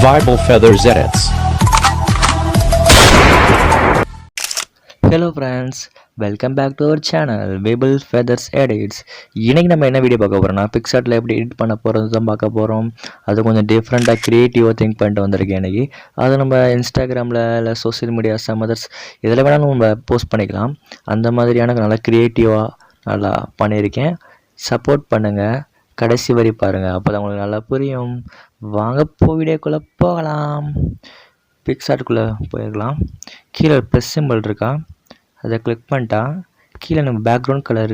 𝗟𝗲𝗁𝗂. Hello friends, welcome back to our channel 𝗟𝗲𝗁𝗂. இன்னைக்கு நம்ம என்ன வீடியோ பார்க்க போறோம்னா PicsArtல எப்படி எடிட் பண்ண போறது தான் பார்க்க போறோம். அது கொஞ்சம் டிஃப்ரெண்டா கிரியேட்டிவா திங்க் பண்ணிட்டு வந்திருக்கேன் இன்னைக்கு. அது நம்ம இன்ஸ்டாகிராம்ல இல்ல சோஷியல் மீடியா சமதர்ஸ் இதில் வேணாலும் நம்ம போஸ்ட் பண்ணிக்கலாம். அந்த மாதிரியான நல்லா கிரியேட்டிவா நல்லா பண்ணியிருக்கேன். சப்போர்ட் பண்ணுங்க, கடைசி வரை பாருங்க, அப்போதான் உங்களுக்கு நல்லா புரியும். வாங்க வீடியோக்குள்ளே போகலாம். PicsArtக்குள்ளே போயிடலாம். கீழே ப்ளஸ் சிம்பிள் இருக்கா, அதை கிளிக் பண்ணிட்டா கீழே நம்ம பேக்ரவுண்ட் கலர்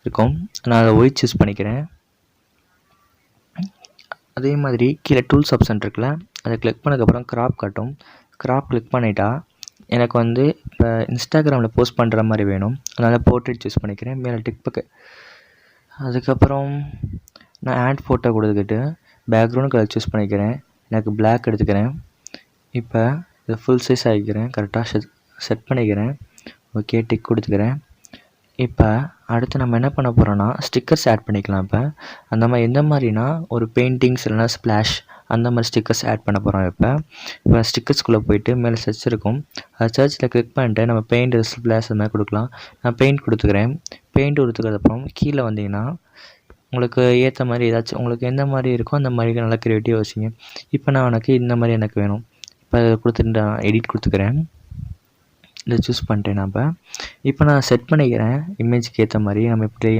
இருக்கும். நான் அதை ஒயிட் சூஸ் பண்ணிக்கிறேன். அதே மாதிரி கீழே டூல்ஸ் ஆப்ஷன் இருக்குல்ல, அதை கிளிக் பண்ணதுக்கப்புறம் கிராப் காட்டும். கிராப் கிளிக் பண்ணிட்டா எனக்கு வந்து இப்போ இன்ஸ்டாகிராமில் போஸ்ட் பண்ணுற மாதிரி வேணும். அதனால் போர்ட்ரேட் சூஸ் பண்ணிக்கிறேன். மேலே டிக் பக்க அதுக்கப்புறம் நான் ஆட் ஃபோட்டோ கொடுத்துக்கிட்டு பேக்ரவுண்ட் கலர் சூஸ் பண்ணிக்கிறேன். எனக்கு பிளாக் எடுத்துக்கிறேன். இப்போ இதை ஃபுல் சைஸ் ஆகிக்கிறேன். கரெக்டாக செட் பண்ணிக்கிறேன். ஓகே, டிக் கொடுத்துக்கிறேன். இப்போ அடுத்து நம்ம என்ன பண்ண போகிறோன்னா ஸ்டிக்கர்ஸ் ஆட் பண்ணிக்கலாம். இப்போ எந்த மாதிரினா ஒரு பெயிண்டிங்ஸ் இல்லைனா ஸ்ப்ளாஷ் அந்த மாதிரி ஸ்டிக்கர்ஸ் ஆட் பண்ண போகிறோம். இப்போ ஸ்டிக்கர்ஸ்குள்ளே போயிட்டு மேலே சர்ச் இருக்கும். அது சர்ச்சில் கிளிக் பண்ணிட்டு நம்ம பெயிண்ட் ஸ்ப்ளாஷ் அது மாதிரி கொடுக்கலாம். நான் பெயிண்ட் கொடுத்துக்கிறேன். பெயிண்ட் கொடுத்துக்கிறதுக்கப்புறம் கீழே வந்தீங்கன்னா உங்களுக்கு ஏற்ற மாதிரி ஏதாச்சும் உங்களுக்கு எந்த மாதிரி இருக்கோ அந்த மாதிரி நல்லா க்ரியேட்டிவாக வச்சுங்க. இப்போ நான் இந்த மாதிரி எனக்கு வேணும். இப்போ அதை கொடுத்துட்டு நான் எடிட் கொடுத்துக்கிறேன். இதை சூஸ் பண்ணிட்டேன். இப்போ நான் செட் பண்ணிக்கிறேன். இமேஜுக்கு ஏற்ற மாதிரி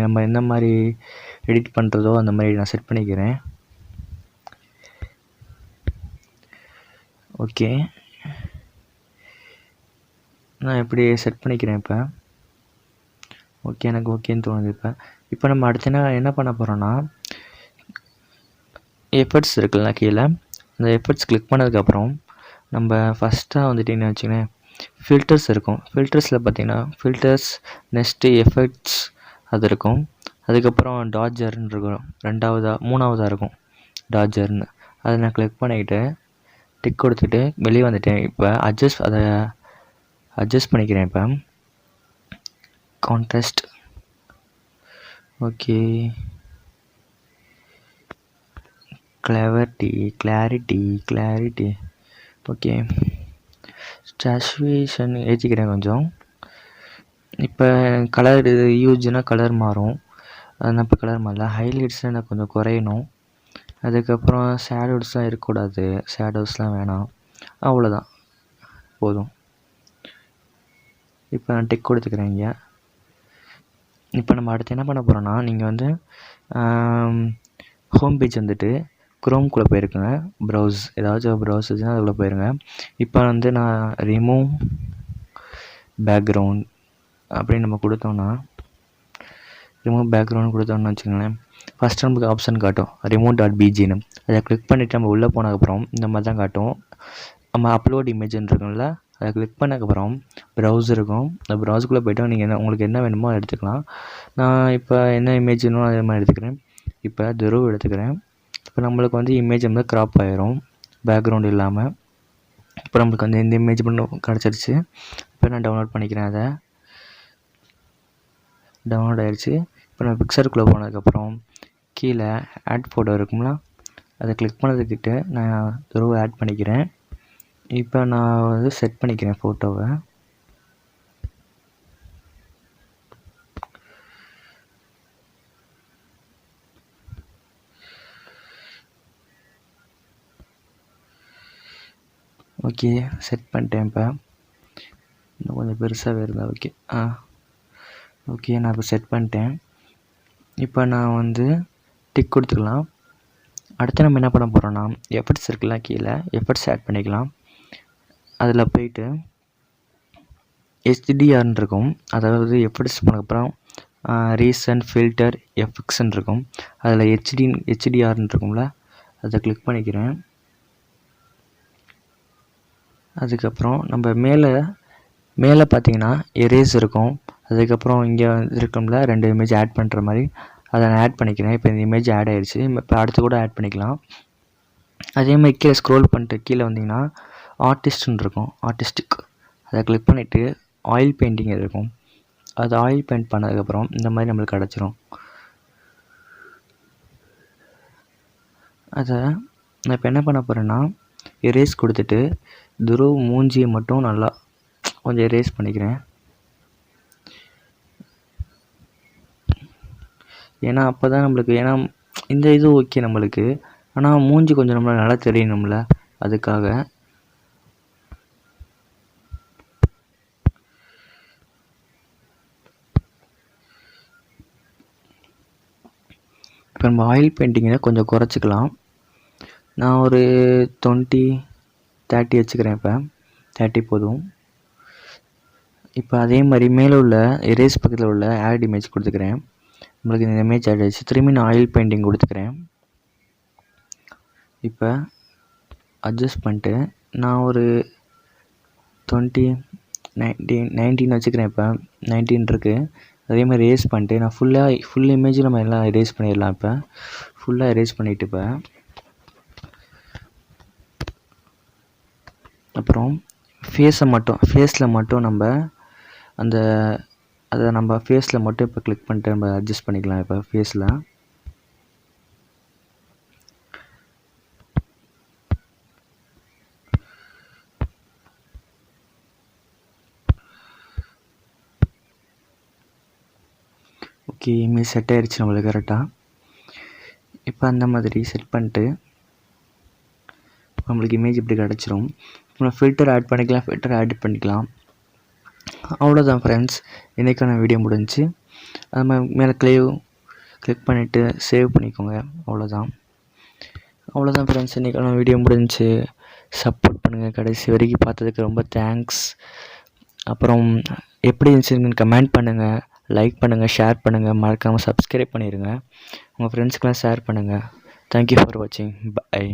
நம்ம எந்த மாதிரி எடிட் பண்ணுறதோ அந்த மாதிரி நான் செட் பண்ணிக்கிறேன். ஓகே, நான் எப்படி செட் பண்ணிக்கிறேன். இப்போ ஓகே, எனக்கு ஓகேன்னு தோணுது. இப்போ நம்ம அடுத்து என்ன பண்ண போகிறோன்னா எஃபர்ட்ஸ் இருக்குல்ல, கீழே அந்த எஃபர்ட்ஸ் கிளிக் பண்ணதுக்கப்புறம் நம்ம ஃபஸ்ட்டாக வந்துட்டிங்கன்னு வச்சுக்கோங்களேன், ஃபில்டர்ஸ் இருக்கும். ஃபில்டர்ஸில் பார்த்தீங்கன்னா ஃபில்டர்ஸ், நெக்ஸ்ட்டு எஃபெக்ட்ஸ் அது இருக்கும். அதுக்கப்புறம் டாட்ஜர்னு இருக்கும். மூணாவதாக இருக்கும் டாட்ஜர்னு. அதை நான் கிளிக் பண்ணிக்கிட்டு டிக் கொடுத்துட்டு வெளியே வந்துட்டேன். இப்போ அட்ஜஸ்ட் பண்ணிக்கிறேன். இப்போ கான்ட்ராஸ்ட் ஓகே, கிளாரிட்டி ஓகே, ஸ்டாச்சுவேஷன் ஏற்றிக்கிறேன் கொஞ்சம். இப்போ கலர் யூஸ்னால் கலர் மாறும். அது இப்போ கலர் மாறல. ஹைலைட்ஸ்லாம் எனக்கு கொஞ்சம் குறையணும். அதுக்கப்புறம் ஷேடோஸ்லாம் இருக்கக்கூடாது. ஷேடோஸ்லாம் வேணாம். அவ்வளோதான், போதும். இப்போ நான் டிக் கொடுத்துக்கிறேன் இங்கே. இப்போ நம்ம அடுத்து என்ன பண்ண போகிறோன்னா நீங்கள் ஹோம் பேஜ் வந்துட்டு குரோம்குள்ளே போயிருக்குங்க. ஏதாச்சும் ப்ரௌஸ் வச்சுன்னா அதுக்குள்ளே போயிருங்க. இப்போ நான் ரிமூவ் பேக்ரவுண்ட் அப்படின்னு நம்ம கொடுத்தோன்னா வச்சுக்கோங்களேன், ஃபஸ்ட்டு நமக்கு ஆப்ஷன் காட்டும் remove.bgன்னு. அதை கிளிக் பண்ணிவிட்டு நம்ம உள்ளே போனதுக்கப்புறம் இந்த மாதிரி தான் காட்டும். நம்ம அப்லோட் இமேஜ்னு இருக்கும்ல, அதை கிளிக் பண்ணதுக்கப்புறம் ப்ரௌஸ் இருக்கும். அந்த ப்ரௌஸுக்குள்ளே போய்ட்டு நீங்கள் உங்களுக்கு என்ன வேணுமோ அதை எடுத்துக்கலாம். நான் இப்போ என்ன இமேஜ் வேணுமோ அதே மாதிரி எடுத்துக்கிறேன். இப்போ 𝗟𝗲 எடுத்துக்கிறேன். இப்போ நம்மளுக்கு இமேஜ் க்ராப் ஆகிரும் பேக்ரவுண்ட் இல்லாமல். இப்போ நம்மளுக்கு இந்த இமேஜ் மட்டும் கிடச்சிருச்சு. இப்போ நான் டவுன்லோட் பண்ணிக்கிறேன். அதை டவுன்லோட் ஆகிடுச்சு. இப்போ நான் PicsArtக்குள்ளே போனதுக்கப்புறம் கீழே ஆட் ஃபோட்டோ இருக்குங்களா, அதை கிளிக் பண்ணதுக்கிட்ட நான் 𝗟𝗲 ஆட் பண்ணிக்கிறேன். இப்போ நான் செட் பண்ணிக்கிறேன் ஃபோட்டோவை. ஓகே, செட் பண்ணிட்டேன். இப்போ இன்னும் கொஞ்சம் பெருசாகவே இருந்தால் ஓகே. ஓகே, நான் இப்போ செட் பண்ணிட்டேன். இப்போ நான் டிக் கொடுத்துக்கலாம். அடுத்து நம்ம என்ன பண்ண போகிறோன்னா எஃபர்ட்ஸ் இருக்குல்ல, கீழே எஃபர்ட்ஸ் ஆட் பண்ணிக்கலாம். அதில் போயிட்டு HDRன்னு இருக்கும். அதாவது எஃபர்ட்ஸ் பண்ணக்கப்புறம் ரீசன்ட் ஃபில்டர் எஃபெக்ட்ஸ்ன்னு இருக்கும். அதில் HDRன்னு இருக்கும்ல, அதை கிளிக் பண்ணிக்கிறேன். அதுக்கப்புறம் நம்ம மேலே பார்த்தீங்கன்னா எரேஸ் இருக்கும். அதுக்கப்புறம் இங்கே இருக்கும்ல 2 இமேஜ் ஆட் பண்ணுற மாதிரி, அதை நான் ஆட் பண்ணிக்கிறேன். இப்போ இந்த இமேஜ் ஆட் ஆகிடுச்சு. இப்போ அடுத்து கூட ஆட் பண்ணிக்கலாம். அதே மாதிரி கீழே ஸ்க்ரோல் பண்ணிட்டு கீழே வந்தீங்கன்னா ஆர்டிஸ்ட்னு இருக்கும், ஆர்டிஸ்டிக். அதை கிளிக் பண்ணிவிட்டு ஆயில் பெயிண்டிங் இருக்கும். அது ஆயில் பெயிண்ட் பண்ணதுக்கப்புறம் இந்த மாதிரி நம்மளுக்கு கிடச்சிரும். அதை நான் இப்போ என்ன பண்ண போகிறேன்னா எரேஸ் கொடுத்துட்டு துருவ் மூஞ்சியை மட்டும் நல்லா கொஞ்சம் எரேஸ் பண்ணிக்கிறேன். ஏன்னா அப்போ தான் நம்மளுக்கு, ஏன்னா இந்த இது ஓகே நம்மளுக்கு, ஆனால் மூஞ்சி கொஞ்சம் நம்மளை நல்லா தெரியணும்ல, அதுக்காக. இப்போ நம்ம ஆயில் பெயிண்டிங்கை கொஞ்சம் குறைச்சிக்கலாம். நான் ஒரு 20-30 வச்சுக்கிறேன். இப்போ 30 போதும். இப்போ அதே மாதிரி மேலே உள்ள எரேஸ் பக்கத்தில் உள்ள ஆட் இமேஜ் கொடுத்துக்கிறேன். நம்மளுக்கு இந்த இமேஜ் ஆட் ஆகிடுச்சு. திரும்பி நான் ஆயில் பெயிண்டிங் கொடுத்துக்கிறேன். இப்போ அட்ஜஸ்ட் பண்ணிட்டு நான் ஒரு 19 வச்சுக்கிறேன். இப்போ 19 இருக்குது. அதே மாதிரி எரேஸ் பண்ணிட்டு நான் ஃபுல் இமேஜ் நம்ம எல்லாம் எரேஸ் பண்ணிடலாம். இப்போ ஃபுல்லாக எரேஸ் பண்ணிவிட்டு இப்போ அப்புறம் ஃபேஸில் மட்டும் நம்ம அதை நம்ம ஃபேஸில் மட்டும் இப்போ கிளிக் பண்ணிட்டு நம்ம அட்ஜஸ்ட் பண்ணிக்கலாம். இப்போ ஃபேஸில் ஓகே, இமேஜ் செட் ஆகிடுச்சு நம்மளுக்கு கரெக்டாக. இப்போ அந்த மாதிரி செட் பண்ணிட்டு நம்மளுக்கு இமேஜ் இப்படி கிடச்சிரும். நம்ம ஃபில்டர் ஆட் பண்ணிக்கலாம். அவ்வளோதான் ஃப்ரெண்ட்ஸ், இன்றைக்கான வீடியோ முடிஞ்சிச்சு. அது மேலே கிளிக் பண்ணிவிட்டு சேவ் பண்ணிக்கோங்க. அவ்வளோதான் ஃப்ரெண்ட்ஸ், இன்றைக்கான வீடியோ முடிஞ்சிச்சு. சப்போர்ட் பண்ணுங்கள். கடைசி வரைக்கும் பார்த்ததுக்கு ரொம்ப தேங்க்ஸ். அப்புறம் எப்படி இருந்துச்சுன்னு கமெண்ட் பண்ணுங்கள், லைக் பண்ணுங்கள், ஷேர் பண்ணுங்கள், மறக்காமல் சப்ஸ்கிரைப் பண்ணிடுங்க. உங்கள் ஃப்ரெண்ட்ஸ்க்கெலாம் ஷேர் பண்ணுங்கள். தேங்க்யூ ஃபார் வாட்சிங். பை.